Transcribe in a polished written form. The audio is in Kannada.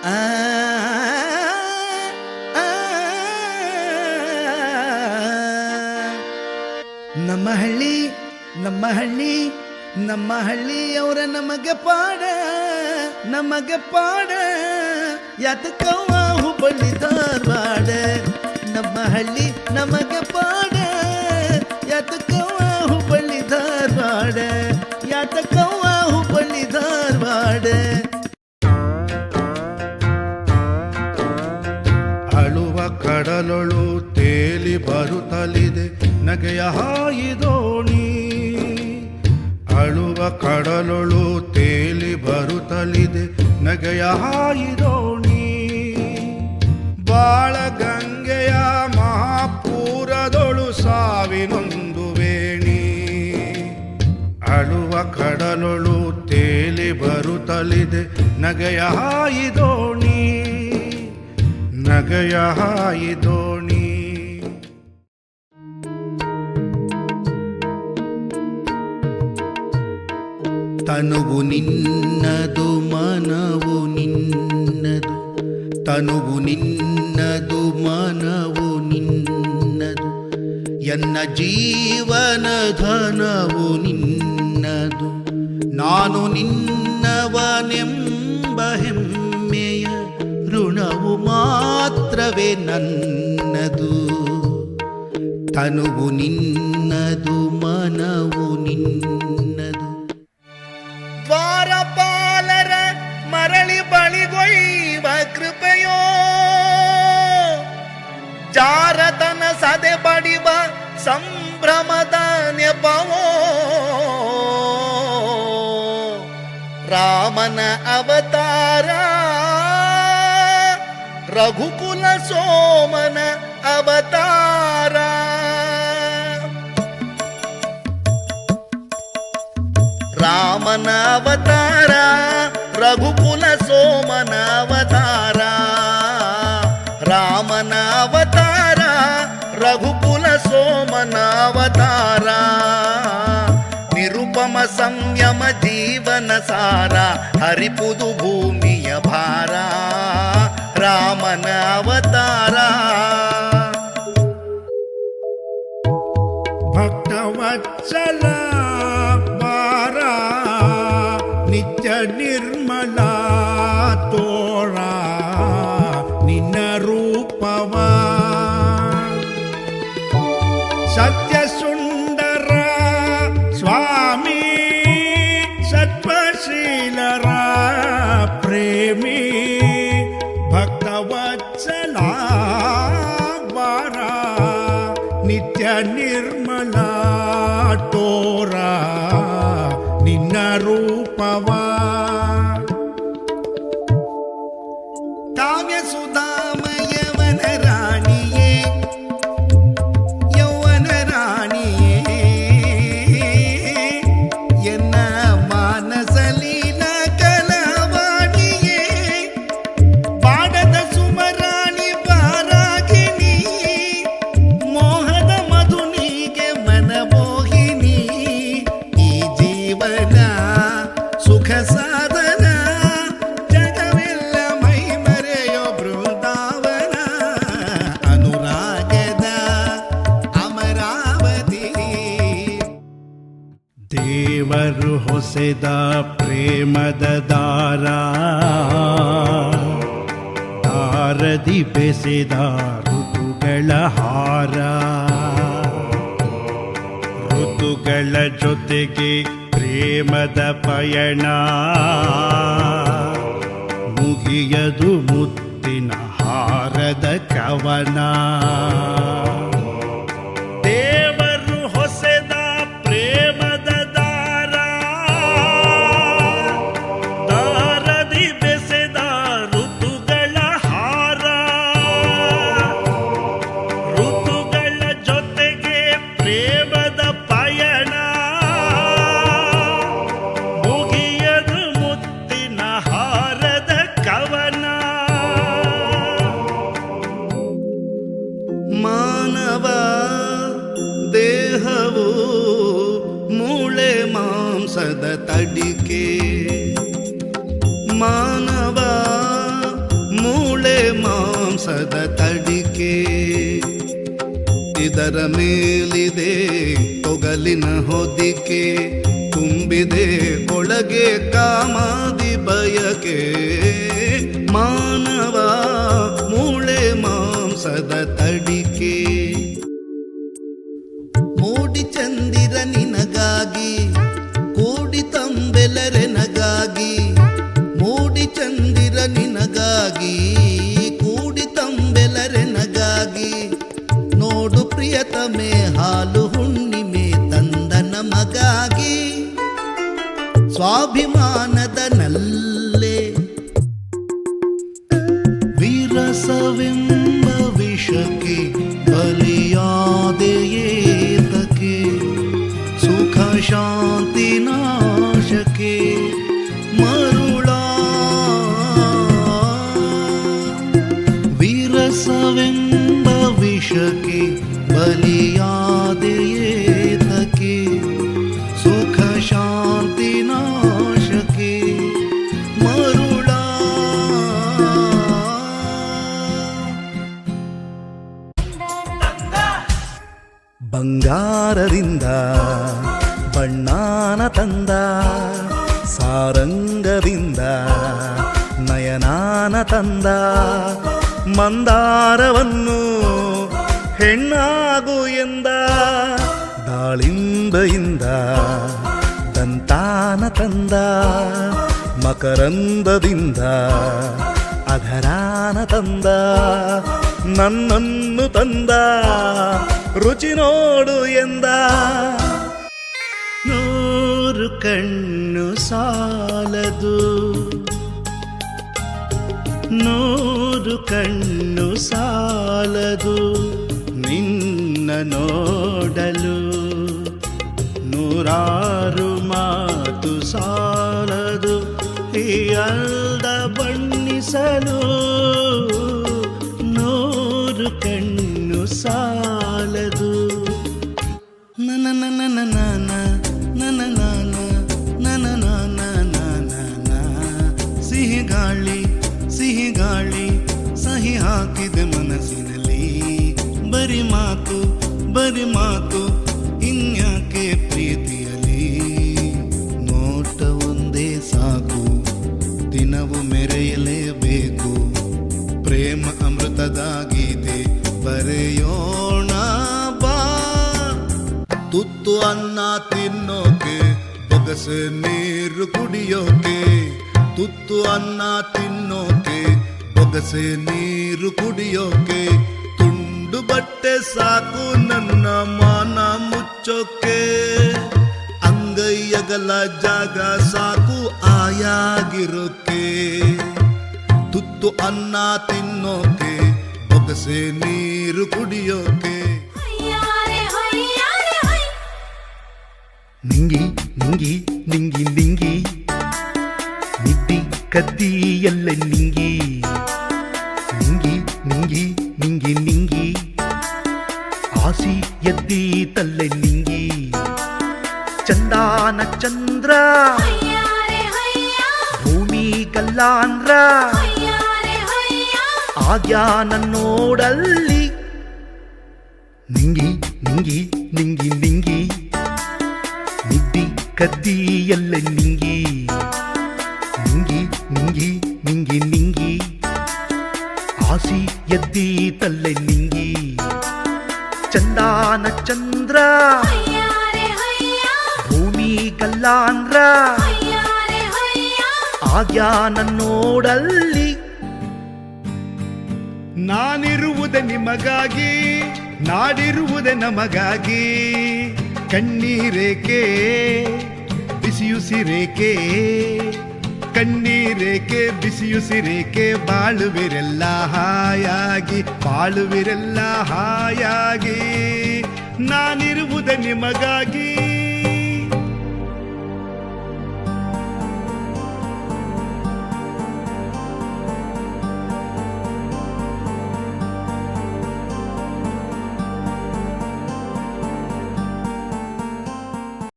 ಆ ನಮ್ಮ ಹಳ್ಳಿ ನಮ್ಮ ಹಳ್ಳಿ ನಮ್ಮ ಹಳ್ಳಿಯವರ ನಮಗೆ ಪಾಡ ಯಾತಕವ್ವ ಹುಬ್ಬಳ್ಳಿ ಧಾರವಾಡ ನಮ್ಮ ಹಳ್ಳಿ ನಮಗೆ ಪಾಡ ಯಾತಕವ್ವ ಹುಬ್ಬಳ್ಳಿ ಧಾರವಾಡ ಯಾತಕವ್ವ ಹುಬ್ಬಳ್ಳಿ ಧಾರವಾಡ ಅಳುವ ಕಡಲೊಳು ತೇಲಿ ಬರುತ್ತಲಿದೆ ನಗೆಯ ಹಾಯಿದೋಣಿ ಅಳುವ ಕಡಲೊಳು ತೇಲಿ ಬರುತ್ತಲಿದೆ ನಗೆಯ ಹಾಯಿದೋಣಿ ಬಾಳ ಗಂಗೆಯ ಮಹಾಪೂರದೊಳು ಸಾವಿನೊಂದು ವೇಣಿ ಅಳುವ ಕಡಲೊಳು ತೇಲಿ ಬರುತ್ತಲಿದೆ ನಗೆಯ ಹಾಯಿದೋಣಿ ನಗೆಯ ಹಾಯಿದೋಣಿ ತನುವು ನಿನ್ನದು ಮನವು ನಿನ್ನದು ತನುವು ನಿನ್ನದು ಮನವು ನಿನ್ನದು ಎನ್ನ ಜೀವನ ಧನವು ನಿನ್ನದು ನಾನು ನಿನ್ನವನೆಂಬ ಹೆಮ್ಮೆಯ ಋಣವು ಮಾತ್ರವೇ ನನ್ನದು ತನುವು ನಿನ್ನದು ಮನವು ನಿನ್ನದು ದ್ವಾರಪಾಲರ ಮರಳಿ ಬಳಿಗೊಯ್ಯುವ ಕೃಪೆಯೋ ಜಾರತನ ಸದೆ ಬಡಿವ ಸಂಭ್ರಮದ ನೆಪವೋ ರಾಮನ ಅವತಾರ ರಘುಕುಲ ಸೋಮನ ಅವತಾರ ರಾಮನ ಅವತಾರ ರಘುಕುಲ ಸೋಮನ ಅವತಾರ ರಾಮನ ಅವತಾರ ರಘುಕುಲ ಸೋಮನ ಅವತಾರ ನಿರುಪಮ ಸಂಯಮ ಜೀವನ ಸಾರ ಹರಿಪುದು ಭೂಮಿಯ ಭಾರ ರಾಮನ ಅವತಾರ ಭಕ್ತವತ್ಸಲ ಬಾರ ನಿತ್ಯ ನಿರ್ಮಲ ತೋರ ನಿನ್ನ ರೂಪವ ಸತ್ಯ ಸುಂದರ ಸ್ವಾಮಿ ಸತ್ವಶೀಲರ ಪ್ರೇಮಿ ಭಕ್ತವತ್ಸಲ ಬಾರ ನಿತ್ಯ ನಿರ್ಮಲ ತೋರ ನಿನ್ನ ರೂಪವ ಕಾವ್ಯ ಸುಧಾಮಯವನ ರಾಣಿಯೇ ಯೌವನ ರಾಣಿಯೇ ಎನ್ನ ಮಾನಸಲೀಲ ಕಲವಾಣಿಯೇ ಬಾಡದ ಸುಮರಾಣಿ ಬಾರಾಗಿಣಿ ಮೋಹದ ಮಧುನಿಗೆ ಮನಮೋಹಿನಿ ಈ ಜೀವನ ಸುಖ ಸಾಧನ ಜಗವೆಲ್ಲ ಮೈ ಮರೆಯೋ ಬೃಂದಾವನ ಅನುರಾಗದ ಅಮರಾವತಿ ದೇವರು ಹೊಸೆದ ಪ್ರೇಮದ ದಾರ ದಾರದಿ ಬೆಸೆದ ಋತುಗಳ ಹಾರ ಋತುಗಳ ಜೊತೆಗೆ ಪ್ರೇಮದ ಪಯಣ ಮುಗಿಯದು ಮುತ್ತಿನ ಹಾರದ ಕವನ ದೇವರು ಹೊಸೆದ ಪ್ರೇಮದ ದಾರ ದಾರದಿ ಬೆಸೆದ ಋತುಗಳ ಹಾರ ಋತುಗಳ ಜೊತೆಗೆ ಪ್ರೇಮದ ಪಯಣ ಮುಗಿಯದು ಮುತ್ತಿನ ಹಾರದ ಕವನ ಮಾನವ ದೇಹವು ಮೂಳೆ ಮಾಂಸದ ತಡಿಕೆ ಮಾನವ ಇದರ ಮೇಲಿದೆ ತೊಗಲಿನ ಹೊದಿಕೆ, ತುಂಬಿದೆ ಒಳಗೆ ಕಾಮಾದಿ ಬಯಕೆ. ಮಾನವ ಮೂಳೆ ಮಾಂಸದ ತಡಿಕೆ. ಮೋಡಿ ಚಂದಿರ ನಿನಗಾಗಿ, ಕೋಡಿ ತಂಬೆಲರೆನಗಾಗಿ. ಮೋಡಿ ಚಂದಿರ ನಿನಗಾಗಿ, ಕೂಡಿ ತಂಬೆಲರೆನಗಾಗಿ. ನೋಡು ಪ್ರಿಯತಮೆ ಹಾಲು ಹುಣ್ಣಿಮೆ ತಂದ ನಮಗಾಗಿ. ಸ್ವಾಭಿಮಾನದ ನಲ್ಲೆ ವಿರಸವೆಂಬ ವಿಷಕ್ಕೆ ಬಲಿಯಾದೆಯೇತಕ್ಕೆ. ಸುಖ ಶಾಂತಿ ನಾಶಕ್ಕೆ ಮರುಳ. ವಿರಸವೆಂಬ ವಿಷಕ್ಕೆ ಬಲಿಯಾದೆಯೇತಕ್ಕೆ. ಸುಖ ಶಾಂತಿ ನಾಶಕ್ಕೆ ಮರುಳ. ಬಂಗಾರದಿಂದ ಬಣ್ಣಾನ ತಂದ, ಸಾರಂಗದಿಂದ ನಯನಾನ ತಂದ. ಮಂದಾರವನ್ನು ಹೆಣ್ಣಾಗು ಎಂದ, ದಾಳಿಂಬೆಯಿಂದ ದಂತಾನ ತಂದ. ಮಕರಂದದಿಂದ ಅಧರಾನ ತಂದ. ನನ್ನನ್ನು ತಂದ ರುಚಿ ನೋಡು ಎಂದ. ನೂರು ಕಣ್ಣು ಸಾಲದು, ನೂರು ಕಣ್ಣು ಸಾಲದು ನಿನ್ನ ನೋಡಲು. ನೂರಾರು ಮಾತು ಸಾಲದು ಈ ಅಂದ ಬಣ್ಣಿಸಲು. ನೂರು ಕಣ್ಣು ಸಾಲದು. ನನ ನನ ನನ ನನ ನನ ನನ ನನ ನನ. ಸಿಹಿ ಗಾಳಿ ಸಿಹಿ ಗಾಳಿ ಸಹಿ ಹಾಕಿದೆ ಮನಸ್ಸಿನಲ್ಲಿ. ಬರಿ ಮಾತು ಬರಿ ಮಾತು ಇನ್ಯಾಕೆ ಪ್ರೀತಿಯಲಿ. ನೋಟ ಒಂದೇ ಸಾಕು ದಿನವು ಮೆರೆಯಲೇಬೇಕು. ಪ್ರೇಮ ಅಮೃತದ ಗೀತೆ ಬರೆಯೋಣ ಬಾ. ತುತ್ತು ಅನ್ನ ತಿನ್ನೋಕೆ, ಬೊಗಸೆ ನೀರು ಕುಡಿಯೋಕೆ. ತುತ್ತು ಅನ್ನ ತಿನ್ನೋಕೆ, ಬೊಗಸೆ ನೀರು ಕುಡಿಯೋಕೆ. ತುಂಡು ಬಟ್ಟೆ ಸಾಕು ನನ್ನ ಮಾನ ಮುಚ್ಚೋಕೆ. ಅಂಗೈಯಗಲ ಜಾಗ ಸಾಕು ಆಯಾಗಿರೋಕೆ. ತುತ್ತು ಅನ್ನ ತಿನ್ನೋಕೆ, ಬೊಗಸೆ ನೀರು ಕುಡಿಯೋಕೆ. ನಿಂಗಿ ನಿಂಗಿ ನಿಂಗಿ ನಿಂಗಿ ನಿದ್ದಿ ಕದ್ದಿ ಎಲ್ಲ ನಿಂಗಿ. ನಿಂಗಿ ನಿಂಗಿ ನಿಂಗಿ ನಿಂಗಿ ಆಸಿ ಎದ್ದಿ ತಲ್ಲೆ ನಿಂಗಿ. ಚಂದಾನ ಚಂದ್ರ ಭೂಮಿ ಗಲ್ಲಾಂದ್ರ ಆಗ್ಯಾ ನನ್ನೋಡಲ್ಲಿ. ನಿಂಗಿ ನಿಂಗಿ ನಿಂಗಿ ನಿಂಗಿ ನಿದ್ದಿ ಕದ್ದಿ ಎಲ್ಲ ನಿಂಗಿ. ನಿಂಗಿ ನಿಂಗಿ ನಿಂಗಿ ನಿಂಗಿ ಆಸಿ ಎದ್ದಿ ತಲ್ಲೆ ನಿಂಗಿ. ಚಂದಾನ ಚಂದ್ರ ಭೂಮಿ ಗಲ್ಲಾಂದ್ರ ಆಗ್ಯಾ ನನ್ನೋಡಲ್ಲಿ. ನಾನಿರುವುದೇ ನಿಮಗಾಗಿ, ನಾಡಿರುವುದೇ ನಮಗಾಗಿ. ಕಣ್ಣೀರೇಕೆ ಬಿಸಿಯುಸಿರೇಕೆ, ಕಣ್ಣೀರೇಕೆ ಬಿಸಿಯುಸಿರೇಕೆ. ಬಾಳುವಿರೆಲ್ಲ ಹಾಯಾಗಿ, ಬಾಳುವಿರೆಲ್ಲ ಹಾಯಾಗಿ. ನಾನಿರುವುದೇ ನಿಮಗಾಗಿ.